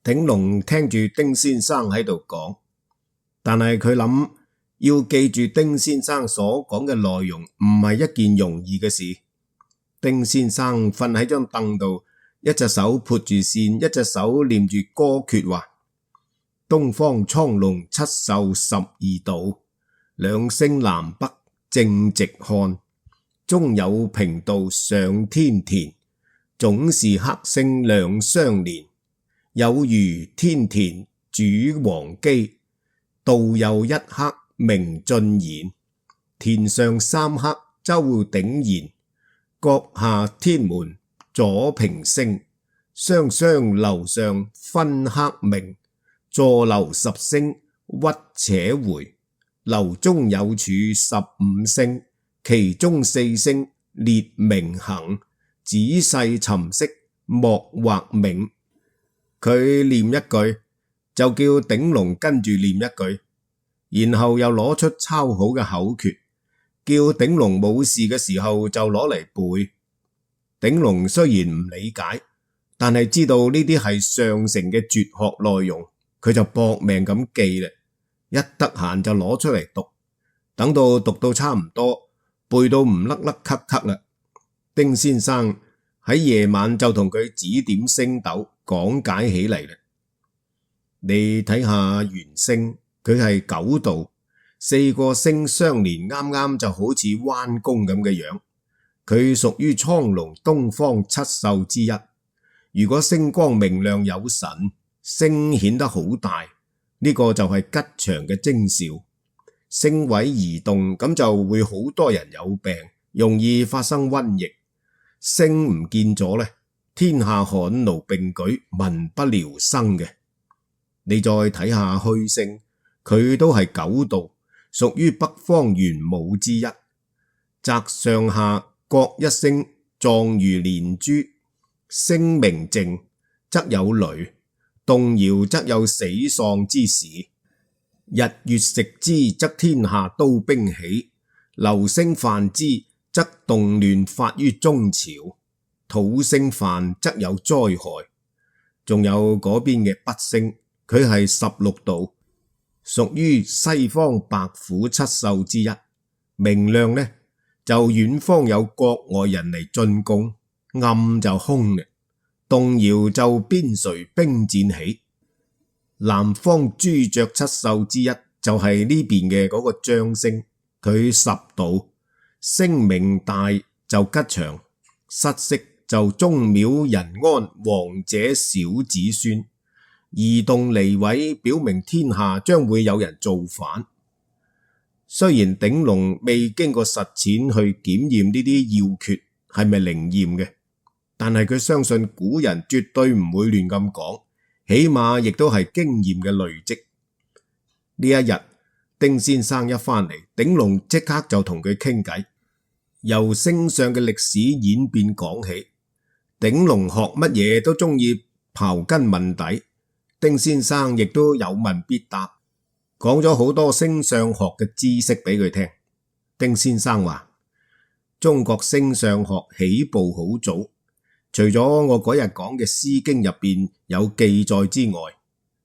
鼎龍聽住丁先生喺度講，但係佢諗要記住丁先生所講嘅內容唔係一件容易嘅事。丁先生瞓喺張凳度，一隻手撥住扇，一隻手念住歌訣話：東方蒼龍七宿十二道，兩星南北正直看，中有平道上天田，總是黑星兩相連。有如天田主黃基，道右一黑明進賢，田上三黑周鼎賢，閣下天門左平星，雙雙樓上分黑明，坐樓十星屈且回，樓中有柱十五星，其中四星列明行，仔細尋析莫或明。佢念一句，就叫鼎龍跟住念一句，然後又攞出抄好嘅口訣，叫鼎龍冇事嘅時候就攞嚟背。鼎龍雖然唔理解，但係知道呢啲係上乘嘅絕學內容，佢就搏命咁記啦，一得閒就攞出嚟讀，等到讀到差唔多，背到唔甩甩咳咳啦，丁先生喺夜晚就同佢指點星斗，講解起嚟啦。你睇下元星，佢係九度，四個星相連，啱啱就好似彎弓咁嘅樣。佢屬於蒼龍東方七宿之一。如果星光明亮有神，星顯得好大，呢個就係吉祥嘅徵兆。星位移動，咁就會好多人有病，容易發生瘟疫。星唔見咗呢，天下汗癆並舉，民不聊生嘅。你再睇下虛星，佢都係九度，屬於北方玄武之一。擇上下各一星，狀如連珠。星明靜則有雷，動搖則有死喪之時。日月食之，則天下都兵起；流星犯之，則動亂發於中朝。土星犯則有災害。仲有嗰邊嘅北星，佢係16度，屬於西方白虎七宿之一。明亮呢，就遠方有國外人嚟進貢，暗就空嘅，動搖就邊陲兵戰起。南方朱雀七宿之一就係呢邊嘅嗰個張星，佢10度，聲名大就吉祥，失色就宗廟人安，王者小子孫。移動離位表明天下將會有人造反。雖然鼎龍未經過實踐去檢驗呢啲要訣係咪靈驗嘅，但係佢相信古人絕對唔會亂咁講，起碼亦都係經驗嘅累積。呢一日，丁先生一返嚟，鼎龍即刻就同佢傾偈，由星相嘅歷史演變講起。鼎龍學乜嘢都中意刨根問底，丁先生亦都有問必答，講咗好多星相學嘅知識俾佢聽。丁先生話：中國星相學起步好早，除咗我嗰日講嘅《詩經》入邊有記載之外，《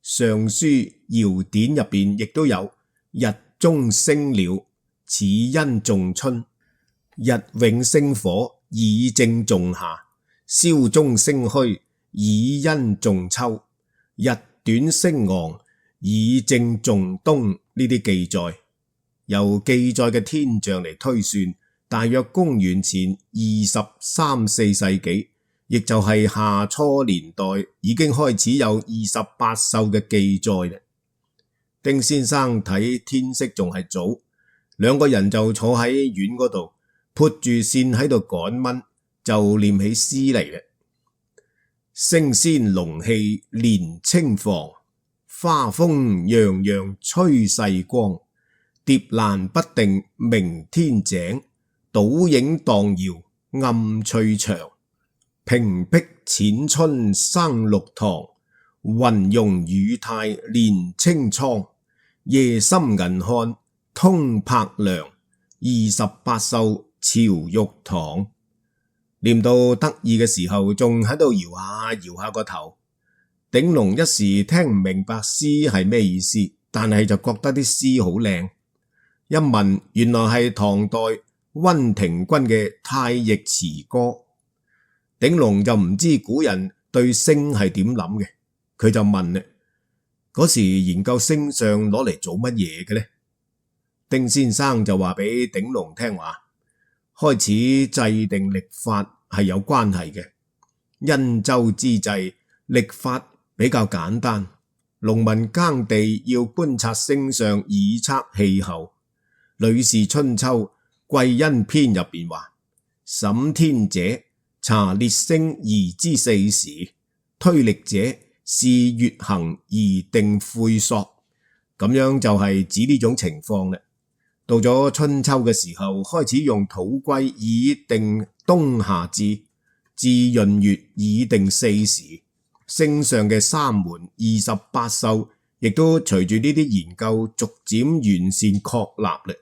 尚書》堯典入邊亦都有日中星鳥，始因仲春；日永星火，以正仲夏；宵中星虛，以因仲秋；日短星昂，以正仲冬。呢啲記載，由記載嘅天象嚟推算，大約公元前23、24世紀，亦就係夏初年代，已經開始有28宿嘅記載。丁先生睇天色仲係早，兩個人就坐喺院嗰度，撥住扇喺度趕蚊，就念起詩嚟嘅。星仙龍氣連青房，花風洋洋吹世光。蝶蘭不定明天井，倒影蕩搖暗翠牆。屏碧淺春生綠堂，雲容雨態連青蒼。夜深銀漢通柏梁，28宿朝玉堂。念到得意嘅時候，仲喺度搖下搖下個頭。鼎龍一時聽唔明白詩係咩意思，但係就覺得啲詩好靚。一問，原來係唐代溫庭筠嘅太液詞歌。鼎龍就唔知古人對星係點諗嘅，佢就問啦：嗰時研究星相攞嚟做乜嘢嘅呢？丁先生就話俾鼎龍聽話，開始制定曆法係有關係嘅。殷周之際，曆法比較簡單，農民耕地要觀察星相以測氣候。《呂氏春秋·季殷篇》入邊話：審天者，查列星而知四時；推曆者，視月行而定晦朔。咁樣就係指呢種情況啦。到咗春秋嘅時候，開始用土圭以定冬夏至，至閏月以定四時。星相嘅三門、28宿亦都隨住呢啲研究逐漸完善確立嘞。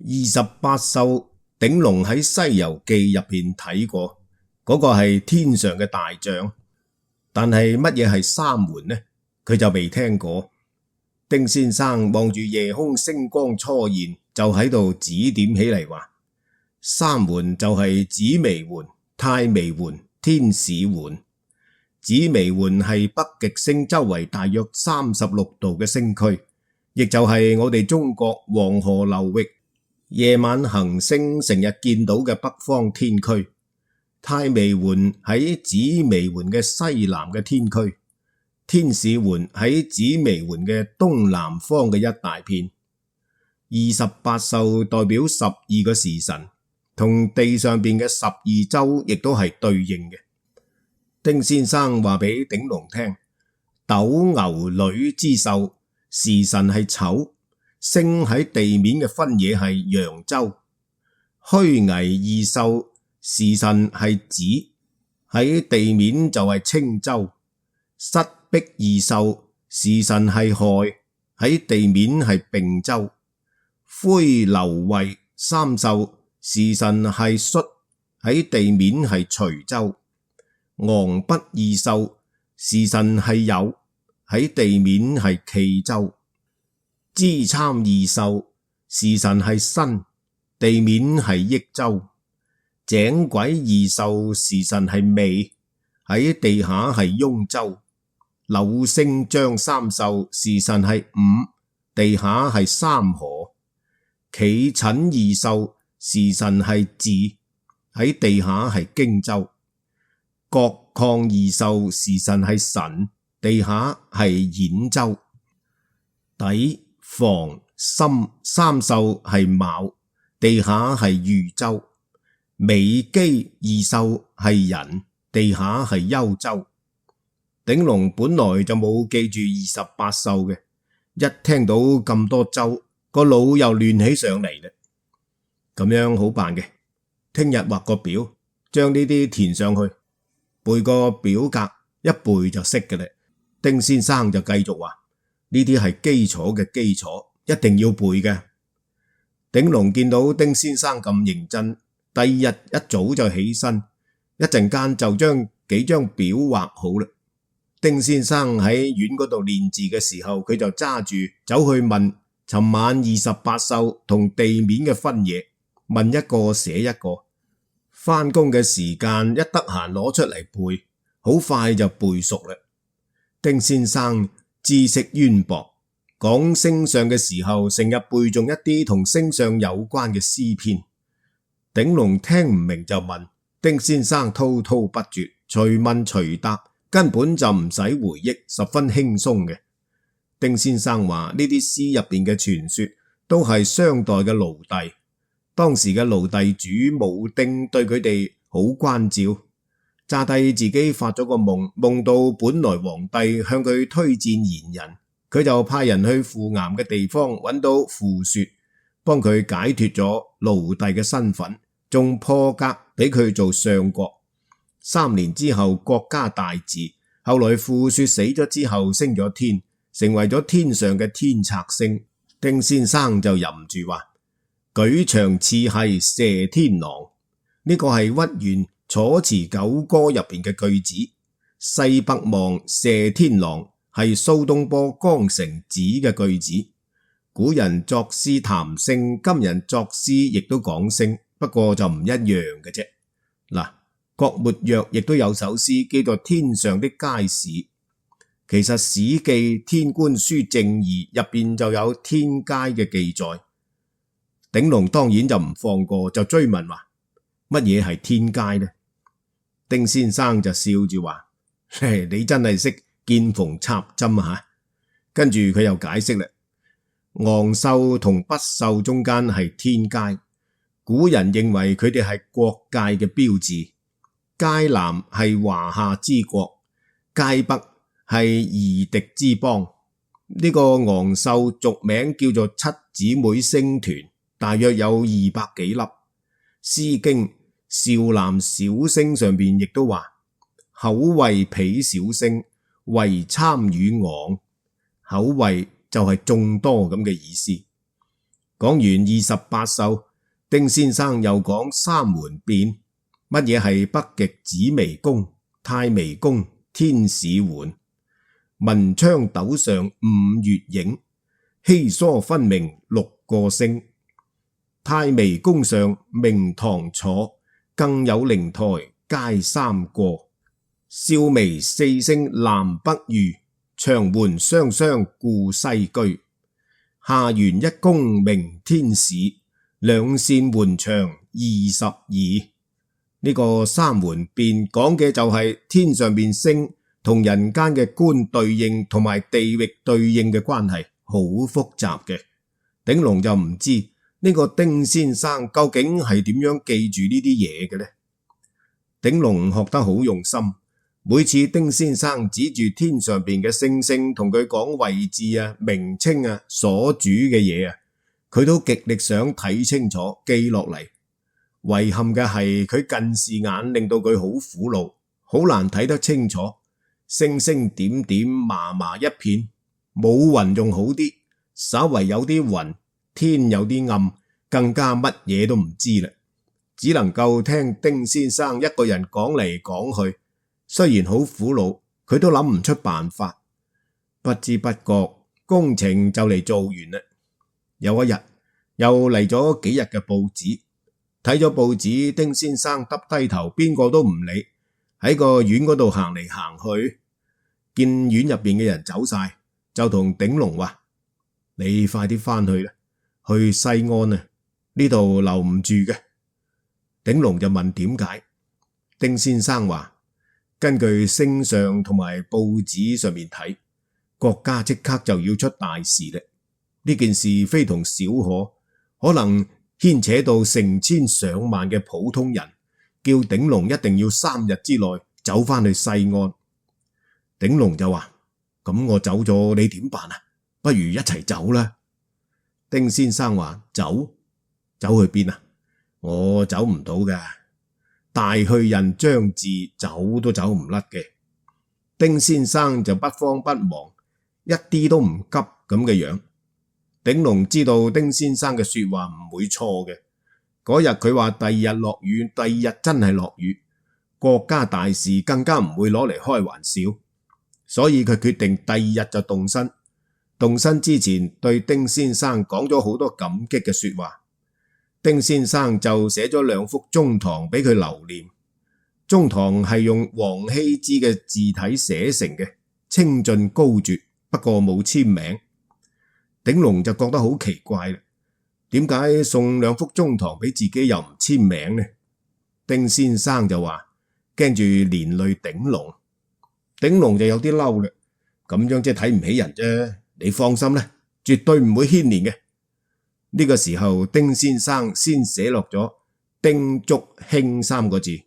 28宿，鼎龍喺《西遊記》入邊睇過，嗰個係天上嘅大象，但係乜嘢係三門呢？佢就未聽過。丁先生望住夜空星光初現，就喺度指點起嚟話：三門就係紫微垣、太微垣、天市垣。紫微垣係北極星周圍大約36度嘅星區，亦就係我哋中國黃河流域夜晚行星成日見到嘅北方天區。太微垣喺紫微垣嘅西南嘅天區，天市垣喺紫微垣嘅東南方嘅一大片。28宿代表12個時辰，同地上邊嘅12州亦都係對應嘅。丁先生話俾鼎龍聽，斗牛女之宿時辰係丑，星喺地面嘅分野係揚州。虛危二宿時辰係子，喺地面就係青州。失璧二宿時辰係亥，喺地面係并州。灰流衛三宿時辰係戌，喺地面係徐州。昂北二宿時辰係酉，喺地面係冀州。支參二宿時辰係申，地面係益州。井癸二宿時辰係未，喺地下係雍州。柳星將三宿時辰係午，地下係三河。企診二宿時辰係巳，喺地下係荊州。角亢二宿時辰係辰，地下係兗州。氐房申三宿係卯，地下係豫州。尾箕二宿係寅，地下係幽州。鼎龍本來就冇記住28宿嘅，一聽到咁多州，個腦又亂起上嚟啦。咁樣好辦嘅，聽日畫個表，將呢啲填上去，背個表格，一背就識嘅啦。丁先生就繼續話：呢啲係基礎嘅基礎，一定要背嘅。鼎龍見到丁先生咁認真，第二日一早就起身，一陣間就將幾張表畫好啦。丁先生喺院嗰度練字嘅時候，佢就揸住走去問尋晚28宿同地面嘅分野，問一個寫一個。返工嘅時間一得閒攞出嚟背，好快就背熟啦。丁先生知識淵博，講星相嘅時候成日背誦一啲同星相有關嘅詩篇。鼎龍聽唔明就問，丁先生滔滔不絕，隨問隨答，根本就唔使回憶，十分輕鬆嘅。丁先生話呢啲詩入邊嘅傳說都係商代嘅奴隸，當時嘅奴隸主武丁對佢哋好關照，詐帝自己發咗個夢，夢到本來皇帝向佢推薦賢人，佢就派人去赴岩嘅地方揾到傅說，幫佢解脫咗奴隸嘅身份，仲破格俾佢做相國。3年之後國家大治，後來傅說死咗之後升咗天，成為咗天上嘅天策星。丁先生就吟住話：舉長刺係射天狼，呢個係屈原楚辭九歌入邊嘅句子。西北望射天狼係蘇東坡江城子嘅句子。古人作詩談星，今人作詩亦都講星，不過就唔一樣嘅啫。嗱，郭沫若亦都有首詩叫做《天上的街市》。其實《史記·天官書正義》入邊就有天街嘅記載。鼎龍當然就唔放過，就追問話乜嘢係天街呢？丁先生就笑住話：你真係識見縫插針啊！跟住佢又解釋啦，昂秀同不秀中間係天街，古人認為佢哋係國界嘅標誌。街南係華夏之國，街北係夷狄之邦。呢個昂秀俗名叫做七姊妹星團，大約有200幾粒。詩經少南小星上邊亦都話：口謂彼小星，為參與昂。口謂就係眾多咁嘅意思。講完28首，丁先生又講三門變。乜嘢係北極紫微宮、太微宮、天使環？文昌斗上5月影，稀疏分明6個星。太微宮上明堂坐，更有靈台皆3個。少微4星南北遇，長垣雙雙顧西居。下元1宮明天使，兩扇門牆22。呢個三門變講嘅就係天上邊星同人間嘅官對應同埋地域對應嘅關係，好複雜嘅。鼎龍就唔知呢個丁先生究竟係點樣記住呢啲嘢嘅呢？鼎龍學得好用心，每次丁先生指住天上邊嘅星星同佢講位置啊、名稱啊、所主嘅嘢啊，佢都極力想睇清楚記落嚟。遺憾嘅係佢近視眼令到佢好苦惱，好難睇得清楚，星星點點麻麻一片，冇雲仲好啲，稍為有啲雲，天有啲暗，更加乜嘢都唔知啦，只能夠聽丁先生一個人講嚟講去，雖然好苦惱，佢都諗唔出辦法。不知不覺工程就嚟做完啦。有一日又嚟咗幾日嘅報紙。睇咗報紙，丁先生耷低頭，邊個都唔理，喺個院嗰度行嚟行去，見院入邊嘅人走晒，就同鼎龍話：你快啲翻去啦，去西安啊，呢度留唔住嘅。鼎龍就問點解，丁先生話：根據星相同埋報紙上面睇，國家即刻就要出大事啦，呢件事非同小可能牽扯到成千上萬嘅普通人，叫鼎龍一定要3日之內走翻去西安。鼎龍就話：咁我走咗你點辦啊？不如一齊走啦。丁先生話：走去邊啊？我走唔到㗎，大去人將至，走都走唔甩嘅。丁先生就不慌不忙，一啲都唔急咁嘅樣。鼎龍知道丁先生嘅說話唔會錯嘅。嗰日佢話第二日落雨，第二日真係落雨，國家大事更加唔會攞嚟開玩笑，所以佢決定第二日就動身。動身之前對丁先生講咗好多感激嘅說話。丁先生就寫咗2幅中堂俾佢留念。中堂係用王羲之嘅字體寫成嘅，清俊高絕，不過冇簽名。鼎龍就覺得好奇怪啦，點解送2幅中堂俾自己又唔簽名呢？丁先生就話驚住連累鼎龍。鼎龍就有啲嬲啦，咁樣即係睇唔起人啫，你放心啦，絕對唔會牽連嘅。呢個時候丁先生先寫落咗丁祝興3個字，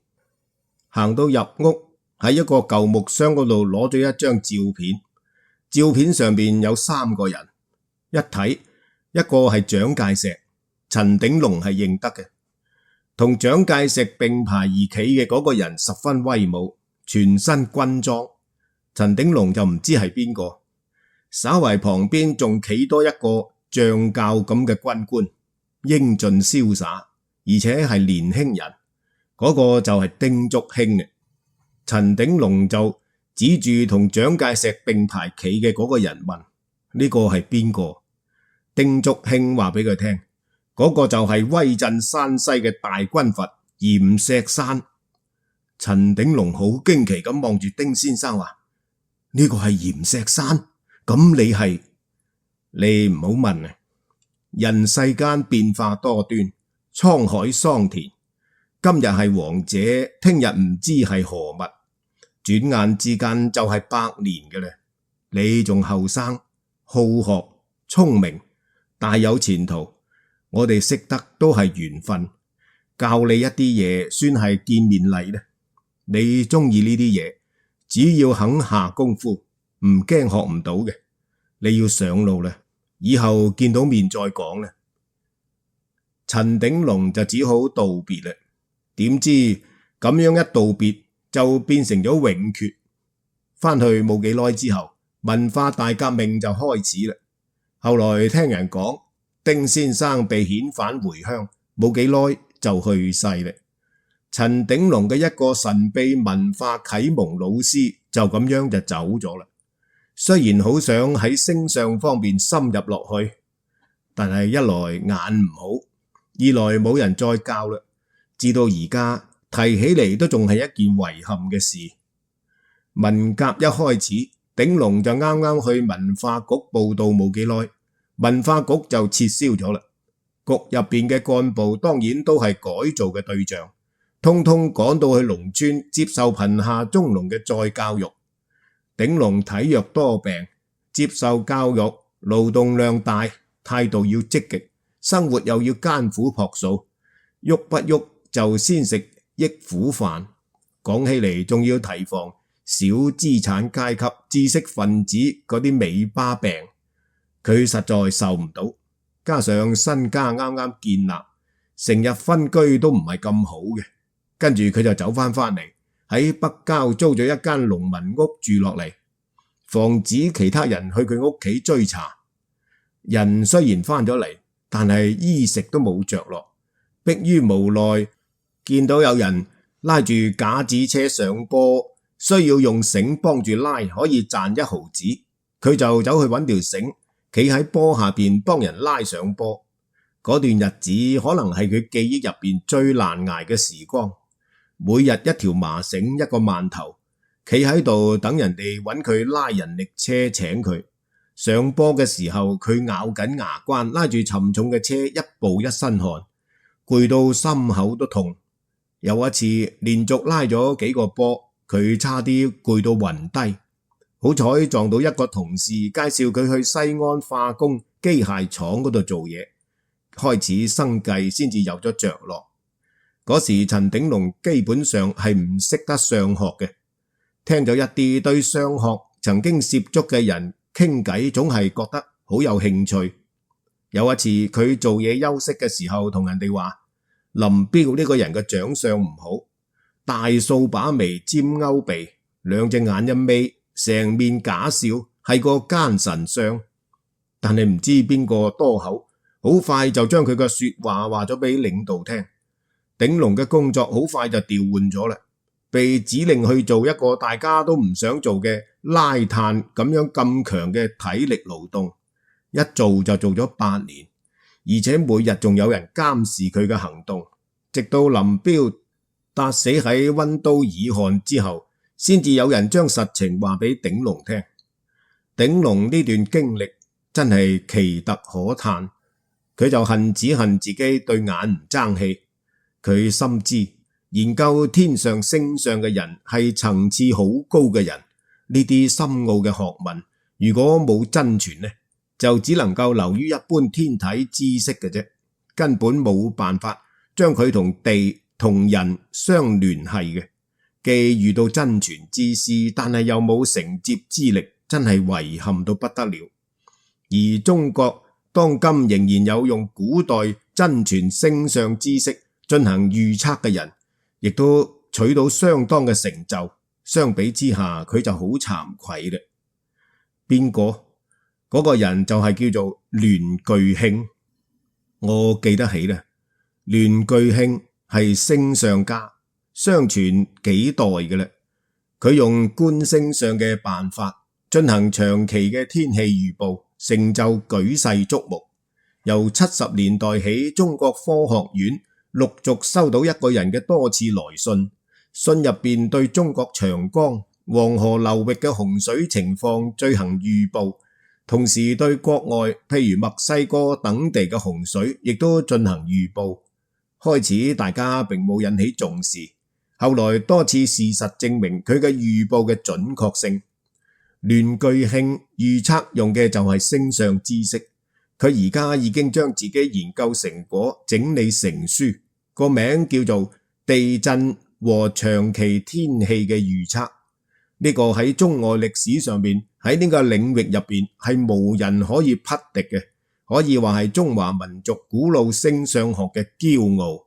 行到入屋，喺一個舊木箱嗰度攞咗一張照片，照片上邊有3個人。一睇，一個係蔣介石，陳鼎龍係認得嘅。同蔣介石並排而企嘅嗰個人十分威武，全身軍裝。陳鼎龍就唔知係邊個。稍為旁邊仲企多一個將校咁嘅軍官，英俊瀟灑，而且係年輕人。嗰個就係丁祝興嘅。陳鼎龍就指住同蔣介石並排企嘅嗰個人問：呢個係邊個？丁竹興話俾佢聽，嗰個就係威震山西嘅大軍閥閻錫山。陳鼎龍好驚奇咁望住丁先生話：呢個係閻錫山？咁你係？你唔好問啊！人世間變化多端，滄海桑田，今日係王者，聽日唔知係何物，轉眼之間就係100年嘅啦。你仲後生，好學聰明，大有前途。我哋識得都係緣分，教你一啲嘢算係見面禮呢。你中意呢啲嘢，只要肯下功夫，唔驚學唔到嘅。你要上路啦，以後見到面再講啦。陳鼎龍就只好道別啦。點知咁樣一道別就變成咗永訣。翻去冇幾耐之後，文化大革命就開始啦。後來聽人講，丁先生被遣返回鄉，冇幾耐就去世啦。陳鼎龍嘅一個神秘文化啟蒙老師就咁樣就走咗啦。雖然好想喺星相方面深入落去，但係一來眼唔好，二來冇人再教啦。至到而家提起嚟都仲係一件遺憾嘅事。文革一開始，鼎龍就啱啱去文化局報到冇幾耐，文化局就撤銷咗啦。局入邊嘅幹部當然都係改造嘅對象，通通趕到去農村接受貧下中農嘅再教育。鼎龍體弱多病，接受教育，勞動量大，態度要積極，生活又要艱苦樸素，喐不喐就先食益苦飯。講起嚟仲要提防小資產階級知識分子嗰啲尾巴病，佢實在受唔到。加上身家啱啱建立，成日分居都唔係咁好嘅，跟住佢就走翻嚟，喺北郊租咗一間農民屋住落嚟，防止其他人去佢屋企追查。人雖然翻咗嚟，但係衣食都冇着落，迫於無奈，見到有人拉住架子車上坡，需要用繩幫住拉，可以賺1毫子，佢就走去揾條繩，企喺坡下邊幫人拉上坡。嗰段日子可能係佢記憶入邊最難捱嘅時光。每日一條麻繩，一個饅頭，企喺度等人哋揾佢拉人力車請佢上坡嘅時候，佢咬緊牙關，拉住沉重嘅車，一步一身汗，攰到心口都痛。有一次連續拉咗幾個坡，佢差啲攰到暈低。好彩撞到一個同事介紹佢去西安化工機械廠嗰度做嘢，開始生計先至有咗着落。嗰時陳鼎龍基本上係唔識得上學嘅，聽咗一啲對上學曾經涉足嘅人傾偈，總係覺得好有興趣。有一次佢做嘢休息嘅時候，同人哋話林彪呢個人嘅長相唔好，大掃把眉尖勾鼻，兩隻眼一眯，成面假笑，係個奸臣相。但係唔知邊個多口，好快就將佢嘅說話話咗俾領導聽。鼎龍嘅工作好快就調換咗啦，被指令去做一個大家都唔想做嘅拉炭咁樣咁強嘅體力勞動，一做就做咗8年，而且每日仲有人監視佢嘅行動，直到林彪笪死喺溫都爾汗之後，先至有人將實情話俾鼎龍聽。鼎龍呢段經歷真係奇特可嘆，佢就恨只恨自己對眼唔爭氣。佢深知研究天上星相嘅人係層次好高嘅人，呢啲深奧嘅學問如果冇真傳呢，就只能夠流於一般天體知識嘅啫，根本冇辦法將佢同地同人相聯繫嘅。既遇到真傳之師，但係又冇承接之力，真係遺憾到不得了。而中國當今仍然有用古代真傳星相知識進行預測嘅人，亦都取到相當嘅成就。相比之下，佢就好慚愧啦。邊個？嗰個人就係叫做欒巨慶。我記得起啦，欒巨慶係星相家，相傳幾代嘅啦。佢用觀星象嘅辦法進行長期嘅天氣預報，成就舉世矚目。由70年代起，中國科學院陸續收到一個人嘅多次來信，信入邊對中國長江、黃河流域嘅洪水情況進行預報，同時對國外譬如墨西哥等地嘅洪水亦都進行預報。開始大家並冇引起重視，後來多次事實證明佢嘅預報嘅準確性。欒巨慶預測用嘅就係星象知識，佢而家已經將自己研究成果整理成書，個名叫做《地震和長期天氣嘅預測》。呢個喺中外歷史上面，喺呢個領域入邊係無人可以匹敵嘅，可以話係中華民族古老星象學嘅驕傲。